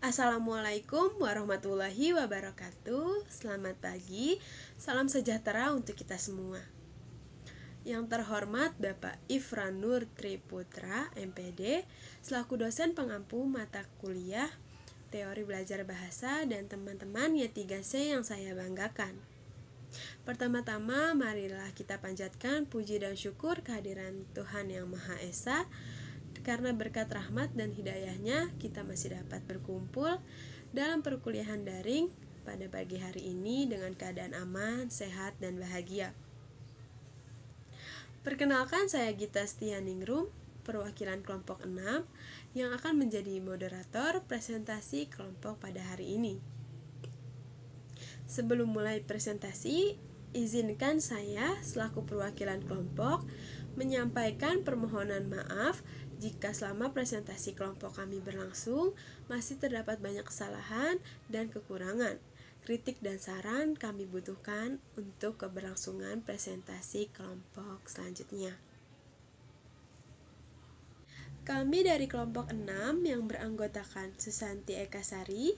Assalamualaikum warahmatullahi wabarakatuh. Selamat pagi, salam sejahtera untuk kita semua. Yang terhormat Bapak Ifran Nur Triputra, MPD, selaku dosen pengampu mata kuliah Teori Belajar Bahasa dan teman-teman Y3C yang saya banggakan. Pertama-tama, marilah kita panjatkan puji dan syukur kehadiran Tuhan Yang Maha Esa. Karena berkat rahmat dan hidayahnya, kita masih dapat berkumpul dalam perkuliahan daring pada pagi hari ini dengan keadaan aman, sehat, dan bahagia. Perkenalkan, saya Gita Stianingrum, perwakilan kelompok 6, yang akan menjadi moderator presentasi kelompok pada hari ini. Sebelum mulai presentasi, izinkan saya selaku perwakilan kelompok menyampaikan permohonan maaf jika selama presentasi kelompok kami berlangsung masih terdapat banyak kesalahan dan kekurangan. Kritik dan saran kami butuhkan untuk keberlangsungan presentasi kelompok selanjutnya. Kami dari kelompok 6 yang beranggotakan Susanti Ekasari,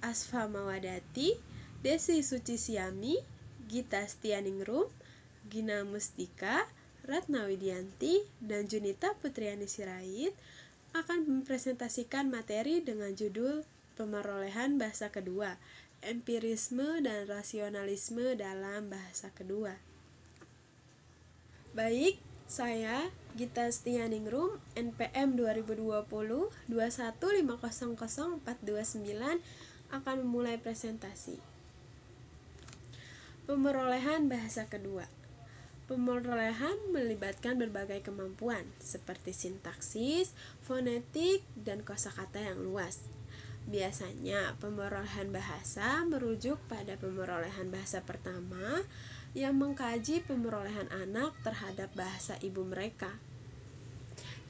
Asfa Mawadati, Desi Sucisiami, Gita Stianingrum, Gina Mustika, Ratna Widianti, dan Junita Putriani Sirait akan mempresentasikan materi dengan judul Pemerolehan Bahasa Kedua, Empirisme dan Rasionalisme dalam Bahasa Kedua. Baik, saya Gita Stianingrum, NPM 2020 2150429 akan memulai presentasi. Pemerolehan bahasa kedua. Pemerolehan melibatkan berbagai kemampuan seperti sintaksis, fonetik, dan kosakata yang luas. Biasanya pemerolehan bahasa merujuk pada pemerolehan bahasa pertama yang mengkaji pemerolehan anak terhadap bahasa ibu mereka.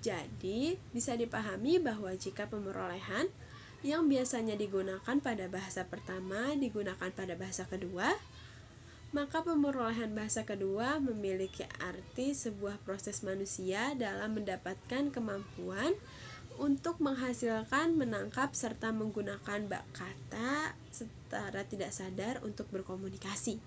Jadi, bisa dipahami bahwa jika pemerolehan yang biasanya digunakan pada bahasa pertama digunakan pada bahasa kedua, maka pemerolehan bahasa kedua memiliki arti sebuah proses manusia dalam mendapatkan kemampuan untuk menghasilkan, menangkap, serta menggunakan kata secara tidak sadar untuk berkomunikasi.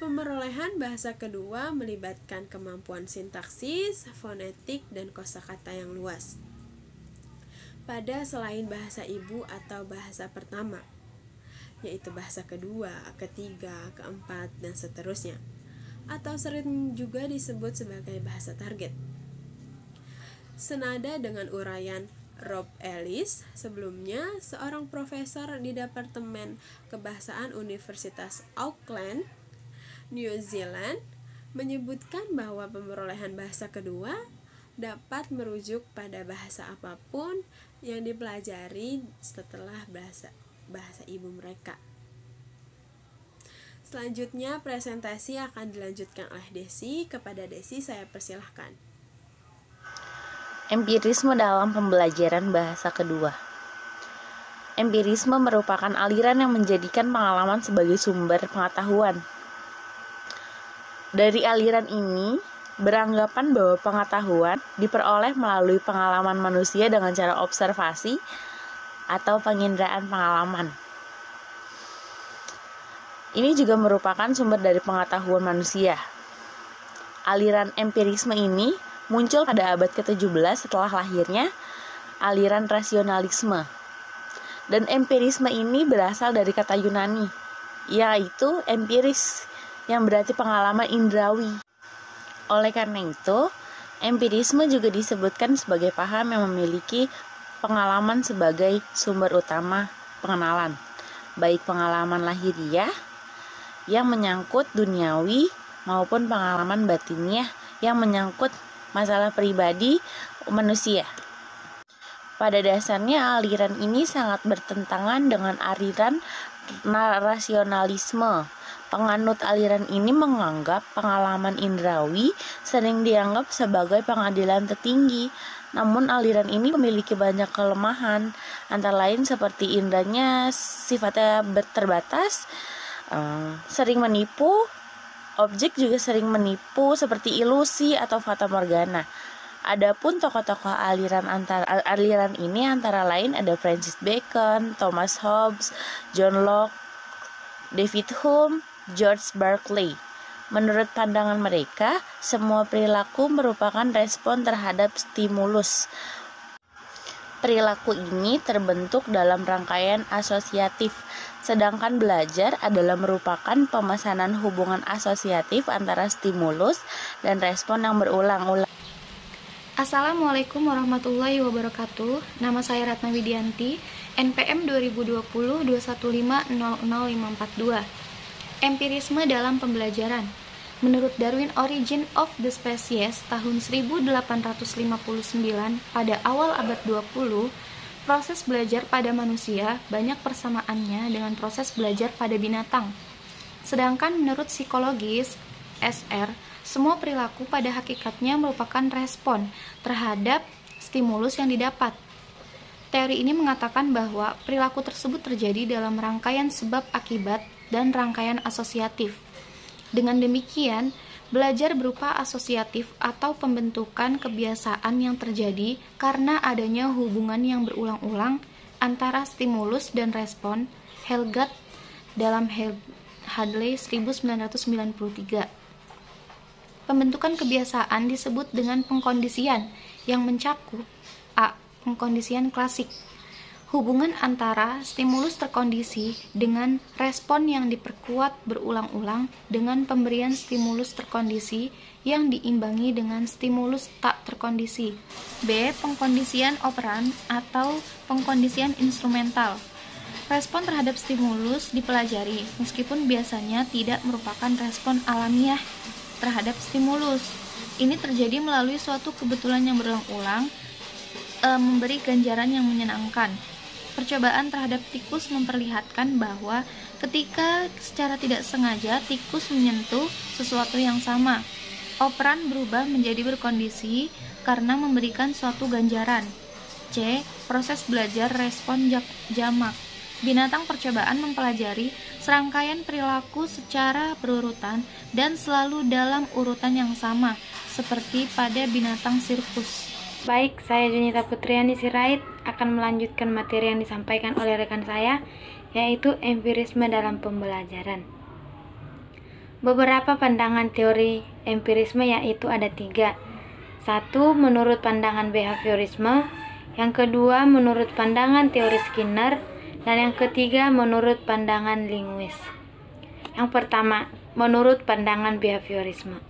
Pemerolehan bahasa kedua melibatkan kemampuan sintaksis, fonetik, dan kosakata yang luas pada selain bahasa ibu atau bahasa pertama, yaitu bahasa kedua, ketiga, keempat, dan seterusnya, atau sering juga disebut sebagai bahasa target. Senada dengan uraian Rob Ellis sebelumnya, seorang profesor di Departemen Kebahasaan Universitas Auckland, New Zealand, menyebutkan bahwa pemerolehan bahasa kedua dapat merujuk pada bahasa apapun yang dipelajari setelah bahasa ibu mereka. Selanjutnya presentasi akan dilanjutkan oleh Desi. Kepada Desi saya persilahkan. Empirisme dalam pembelajaran bahasa kedua. Empirisme merupakan aliran yang menjadikan pengalaman sebagai sumber pengetahuan. Dari aliran ini beranggapan bahwa pengetahuan diperoleh melalui pengalaman manusia dengan cara observasi atau penginderaan pengalaman. Ini juga merupakan sumber dari pengetahuan manusia. Aliran empirisme ini muncul pada abad ke-17 setelah lahirnya aliran rasionalisme. Dan empirisme ini berasal dari kata Yunani, yaitu empiris, yang berarti pengalaman indrawi. Oleh karena itu, empirisme juga disebutkan sebagai paham yang memiliki pengalaman sebagai sumber utama pengenalan, baik pengalaman lahiriah yang menyangkut duniawi maupun pengalaman batiniah yang menyangkut masalah pribadi manusia. Pada dasarnya, aliran ini sangat bertentangan dengan aliran rasionalisme. Penganut aliran ini menganggap pengalaman indrawi sering dianggap sebagai pengadilan tertinggi. Namun aliran ini memiliki banyak kelemahan, antara lain seperti indranya sifatnya terbatas, sering menipu, objek juga sering menipu seperti ilusi atau fata morgana. Adapun tokoh-tokoh aliran ini antara lain ada Francis Bacon, Thomas Hobbes, John Locke, David Hume, George Berkeley. Menurut pandangan mereka, semua perilaku merupakan respon terhadap stimulus. Perilaku ini terbentuk dalam rangkaian asosiatif, sedangkan belajar adalah merupakan pemesanan hubungan asosiatif antara stimulus dan respon yang berulang-ulang. Assalamualaikum warahmatullahi wabarakatuh. Nama saya Ratna Widianti, NPM 202021500542. Empirisme dalam pembelajaran. Menurut Darwin Origin of the Species tahun 1859, pada awal abad 20, proses belajar pada manusia banyak persamaannya dengan proses belajar pada binatang. Sedangkan menurut psikologis SR, semua perilaku pada hakikatnya merupakan respon terhadap stimulus yang didapat. Teori ini mengatakan bahwa perilaku tersebut terjadi dalam rangkaian sebab akibat dan rangkaian asosiatif. Dengan demikian, belajar berupa asosiatif atau pembentukan kebiasaan yang terjadi karena adanya hubungan yang berulang-ulang antara stimulus dan respon. Helgard dalam Hadley 1993. Pembentukan kebiasaan disebut dengan pengkondisian yang mencakup A. Pengkondisian klasik. Hubungan antara stimulus terkondisi dengan respon yang diperkuat berulang-ulang dengan pemberian stimulus terkondisi yang diimbangi dengan stimulus tak terkondisi. B. Pengkondisian operan atau pengkondisian instrumental. Respon terhadap stimulus dipelajari meskipun biasanya tidak merupakan respon alamiah terhadap stimulus. Ini terjadi melalui suatu kebetulan yang berulang-ulang memberi ganjaran yang menyenangkan. Percobaan terhadap tikus memperlihatkan bahwa ketika secara tidak sengaja tikus menyentuh sesuatu yang sama, operan berubah menjadi berkondisi karena memberikan suatu ganjaran. C. Proses belajar respon jamak. Binatang percobaan mempelajari serangkaian perilaku secara berurutan dan selalu dalam urutan yang sama, seperti pada binatang sirkus. Baik, saya Junita Putriani Sirait akan melanjutkan materi yang disampaikan oleh rekan saya, yaitu empirisme dalam pembelajaran. Beberapa pandangan teori empirisme yaitu ada 3. 1. Menurut pandangan behaviorisme. Yang kedua, menurut pandangan teori Skinner. Dan yang ketiga, menurut pandangan linguis. Yang pertama, menurut pandangan behaviorisme.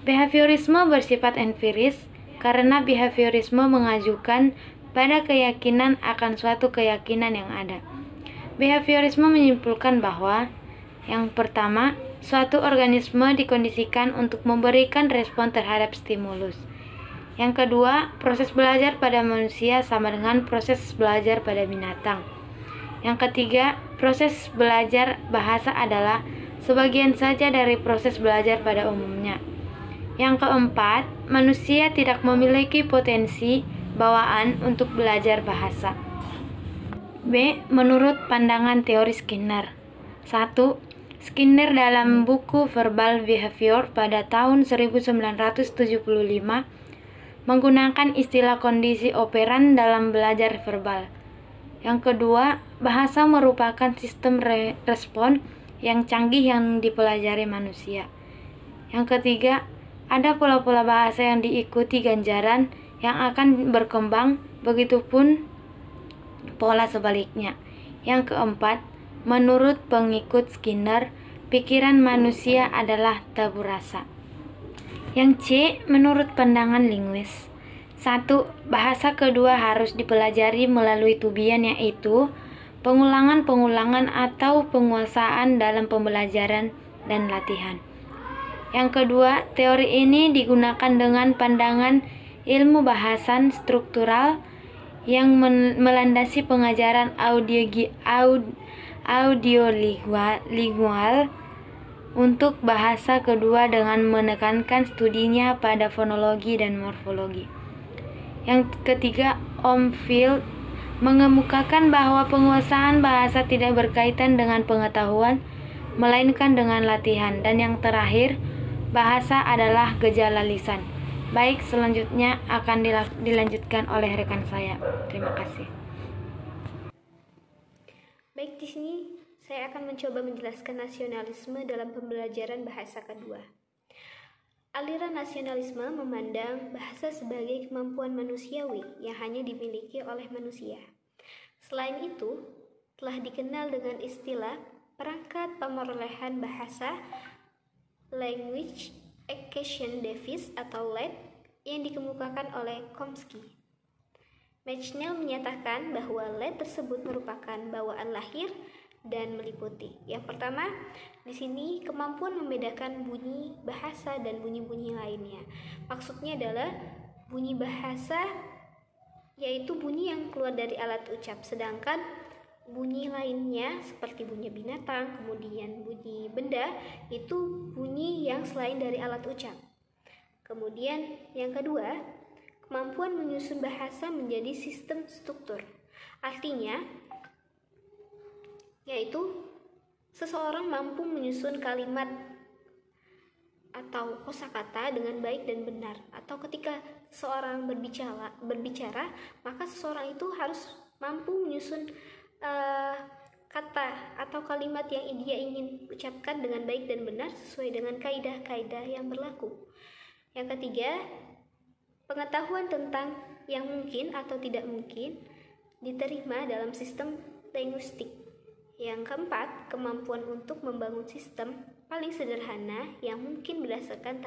Behaviorisme bersifat empiris karena behaviorisme mengajukan pada keyakinan akan suatu keyakinan yang ada. Behaviorisme menyimpulkan bahwa yang pertama, suatu organisme dikondisikan untuk memberikan respon terhadap stimulus. Yang kedua, proses belajar pada manusia sama dengan proses belajar pada binatang. Yang ketiga, proses belajar bahasa adalah sebagian saja dari proses belajar pada umumnya. Yang keempat, manusia tidak memiliki potensi bawaan untuk belajar bahasa. B. Menurut pandangan teori Skinner. 1. Skinner dalam buku Verbal Behavior pada tahun 1975 menggunakan istilah kondisi operan dalam belajar verbal. Yang kedua, bahasa merupakan sistem respon yang canggih yang dipelajari manusia. Yang ketiga, ada pola-pola bahasa yang diikuti ganjaran yang akan berkembang, begitupun pola sebaliknya. Yang keempat, menurut pengikut Skinner, pikiran manusia adalah tabur rasa. Yang C, menurut pandangan linguis. 1. Bahasa kedua harus dipelajari melalui tubian, yaitu pengulangan-pengulangan atau penguasaan dalam pembelajaran dan latihan. Yang kedua, teori ini digunakan dengan pandangan ilmu bahasan struktural yang melandasi pengajaran audiolingual untuk bahasa kedua dengan menekankan studinya pada fonologi dan morfologi. Yang ketiga, Omfield mengemukakan bahwa penguasaan bahasa tidak berkaitan dengan pengetahuan, melainkan dengan latihan. Dan yang terakhir, bahasa adalah gejala lisan. Baik, selanjutnya akan dilanjutkan oleh rekan saya. Terima kasih. Baik, di sini saya akan mencoba menjelaskan nasionalisme dalam pembelajaran bahasa kedua. Aliran nasionalisme memandang bahasa sebagai kemampuan manusiawi yang hanya dimiliki oleh manusia. Selain itu, telah dikenal dengan istilah perangkat pemerolehan bahasa Language Acquisition Device atau LAD yang dikemukakan oleh Chomsky. Mitchell menyatakan bahwa LED tersebut merupakan bawaan lahir dan meliputi. Yang pertama, di sini kemampuan membedakan bunyi bahasa dan bunyi-bunyi lainnya. Maksudnya adalah bunyi bahasa yaitu bunyi yang keluar dari alat ucap, sedangkan bunyi lainnya seperti bunyi binatang, kemudian bunyi benda itu bunyi yang selain dari alat ucap. Kemudian yang kedua, kemampuan menyusun bahasa menjadi sistem struktur. Artinya, yaitu seseorang mampu menyusun kalimat atau kosakata dengan baik dan benar. Atau ketika seseorang berbicara, maka seseorang itu harus mampu menyusun kata atau kalimat yang dia ingin ucapkan dengan baik dan benar sesuai dengan kaidah-kaidah yang berlaku. Yang ketiga, pengetahuan tentang yang mungkin atau tidak mungkin diterima dalam sistem linguistik. Yang keempat, kemampuan untuk membangun sistem paling sederhana yang mungkin berdasarkan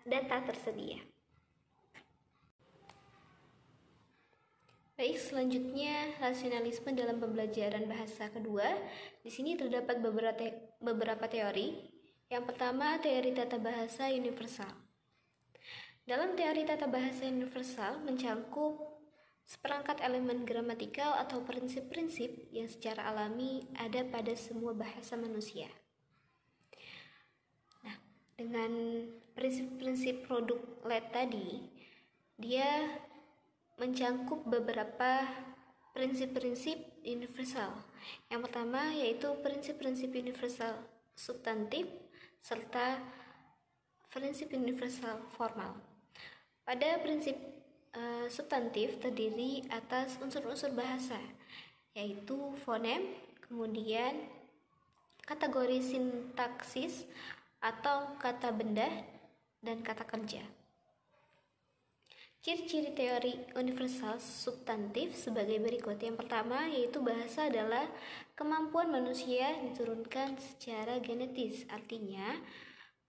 data tersedia. Baik, selanjutnya rasionalisme dalam pembelajaran bahasa kedua. Di sini terdapat beberapa teori. Yang pertama, teori tata bahasa universal. Dalam teori tata bahasa universal mencangkup seperangkat elemen gramatikal atau prinsip-prinsip yang secara alami ada pada semua bahasa manusia. Nah, dengan prinsip-prinsip produk LED tadi, dia mencangkup beberapa prinsip-prinsip universal. Yang pertama yaitu prinsip-prinsip universal substantif serta prinsip universal formal. Pada prinsip substantif terdiri atas unsur-unsur bahasa, yaitu fonem, kemudian kategori sintaksis atau kata benda, dan kata kerja. Ciri-ciri teori universal substantif sebagai berikut. Yang pertama yaitu bahasa adalah kemampuan manusia diturunkan secara genetis. Artinya,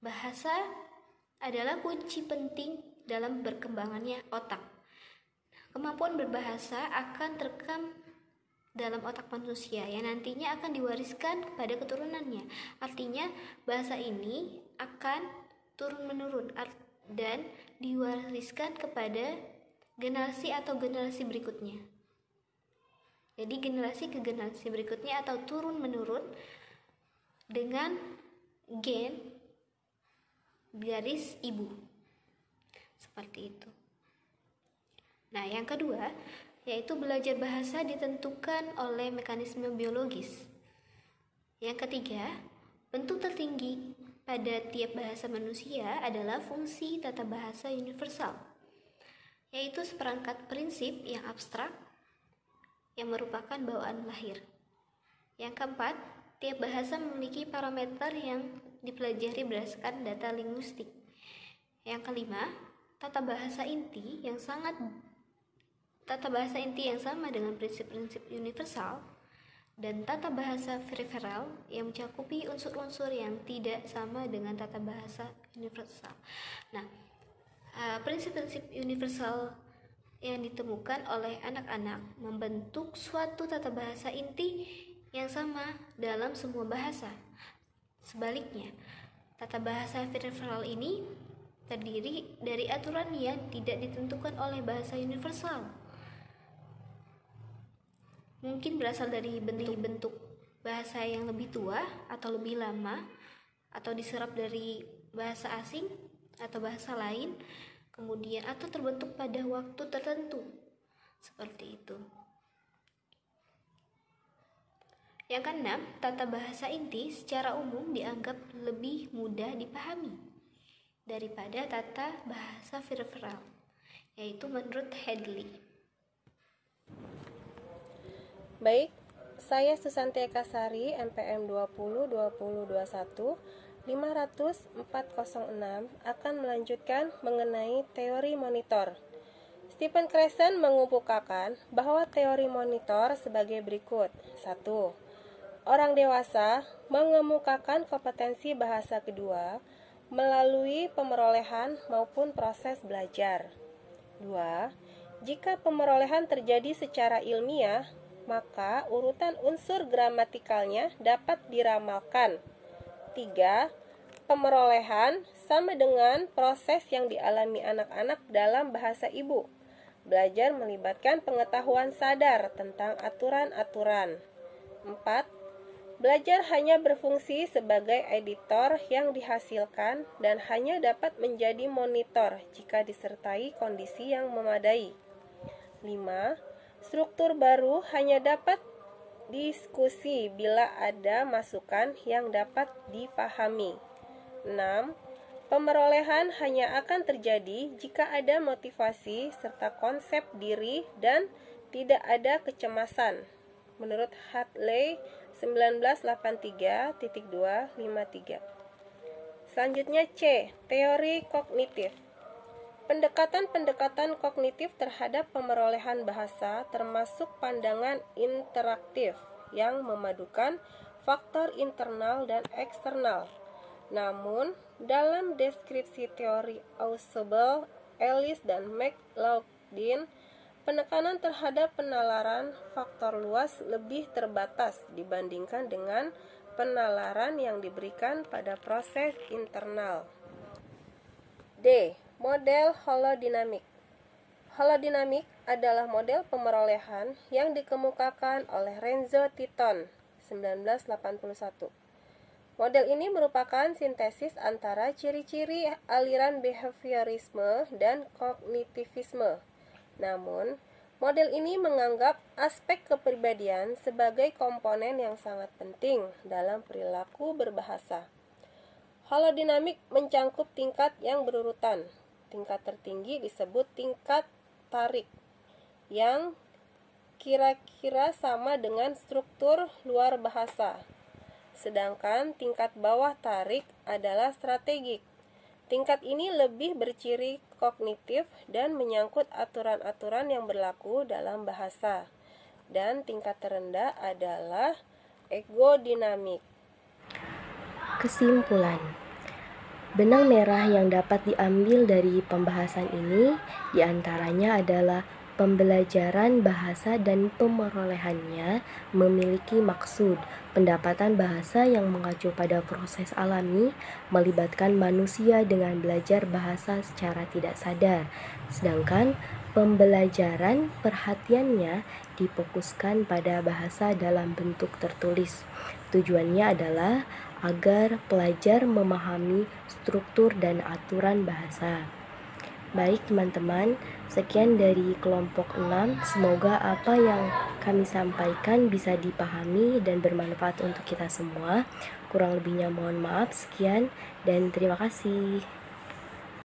bahasa adalah kunci penting dalam berkembangannya otak. Kemampuan berbahasa akan terekam dalam otak manusia yang nantinya akan diwariskan kepada keturunannya. Artinya, bahasa ini akan turun-menurun dan diwariskan kepada generasi atau generasi berikutnya. Jadi generasi ke generasi berikutnya atau turun-menurun dengan gen garis ibu. Seperti itu. Nah, yang kedua yaitu belajar bahasa ditentukan oleh mekanisme biologis. Yang ketiga, bentuk tertinggi pada tiap bahasa manusia adalah fungsi tata bahasa universal, yaitu seperangkat prinsip yang abstrak yang merupakan bawaan lahir. Yang keempat, tiap bahasa memiliki parameter yang dipelajari berdasarkan data linguistik. Yang kelima, tata bahasa inti yang sama dengan prinsip-prinsip universal, dan tata bahasa periferal yang mencakupi unsur-unsur yang tidak sama dengan tata bahasa universal. Nah, prinsip-prinsip universal yang ditemukan oleh anak-anak membentuk suatu tata bahasa inti yang sama dalam semua bahasa. Sebaliknya, tata bahasa periferal ini terdiri dari aturan yang tidak ditentukan oleh bahasa universal. Mungkin berasal dari bentuk bahasa yang lebih tua atau lebih lama, atau diserap dari bahasa asing atau bahasa lain, kemudian atau terbentuk pada waktu tertentu. Seperti itu. Yang keenam, tata bahasa inti secara umum dianggap lebih mudah dipahami daripada tata bahasa verbal, yaitu menurut Hadley. Baik, saya Susanti Ekasari, MPM 202021 50406 akan melanjutkan mengenai teori monitor. Stephen Kresen mengemukakan bahwa teori monitor sebagai berikut. 1. Orang dewasa mengemukakan kompetensi bahasa kedua melalui pemerolehan maupun proses belajar. 2. Jika pemerolehan terjadi secara ilmiah, maka urutan unsur gramatikalnya dapat diramalkan. 3. Pemerolehan sama dengan proses yang dialami anak-anak dalam bahasa ibu. Belajar melibatkan pengetahuan sadar tentang aturan-aturan. 4. Belajar hanya berfungsi sebagai editor yang dihasilkan dan hanya dapat menjadi monitor jika disertai kondisi yang memadai. 5. Struktur baru hanya dapat diskusi bila ada masukan yang dapat dipahami. 6. Pemerolehan hanya akan terjadi jika ada motivasi serta konsep diri dan tidak ada kecemasan. Menurut Hadley 1983.253. Selanjutnya C. Teori kognitif. Pendekatan-pendekatan kognitif terhadap pemerolehan bahasa termasuk pandangan interaktif yang memadukan faktor internal dan eksternal. Namun, dalam deskripsi teori Ausubel, Ellis, dan McLaughlin, penekanan terhadap penalaran faktor luas lebih terbatas dibandingkan dengan penalaran yang diberikan pada proses internal. D. Model holodinamik. Holodinamik adalah model pemerolehan yang dikemukakan oleh Renzo Titon 1981. Model ini merupakan sintesis antara ciri-ciri aliran behaviorisme dan kognitivisme. Namun, model ini menganggap aspek kepribadian sebagai komponen yang sangat penting dalam perilaku berbahasa. Holodinamik mencangkup tingkat yang berurutan. Tingkat tertinggi disebut tingkat tarik, yang kira-kira sama dengan struktur luar bahasa. Sedangkan tingkat bawah tarik adalah strategik. Tingkat ini lebih berciri kognitif dan menyangkut aturan-aturan yang berlaku dalam bahasa. Dan tingkat terendah adalah egodinamik. Kesimpulan. Benang merah yang dapat diambil dari pembahasan ini diantaranya adalah pembelajaran bahasa dan pemerolehannya memiliki maksud pendapatan bahasa yang mengacu pada proses alami, melibatkan manusia dengan belajar bahasa secara tidak sadar, sedangkan pembelajaran perhatiannya difokuskan pada bahasa dalam bentuk tertulis. Tujuannya adalah agar pelajar memahami struktur dan aturan bahasa. Baik teman-teman, sekian dari kelompok 6. Semoga apa yang kami sampaikan bisa dipahami dan bermanfaat untuk kita semua. Kurang lebihnya mohon maaf. Sekian dan terima kasih.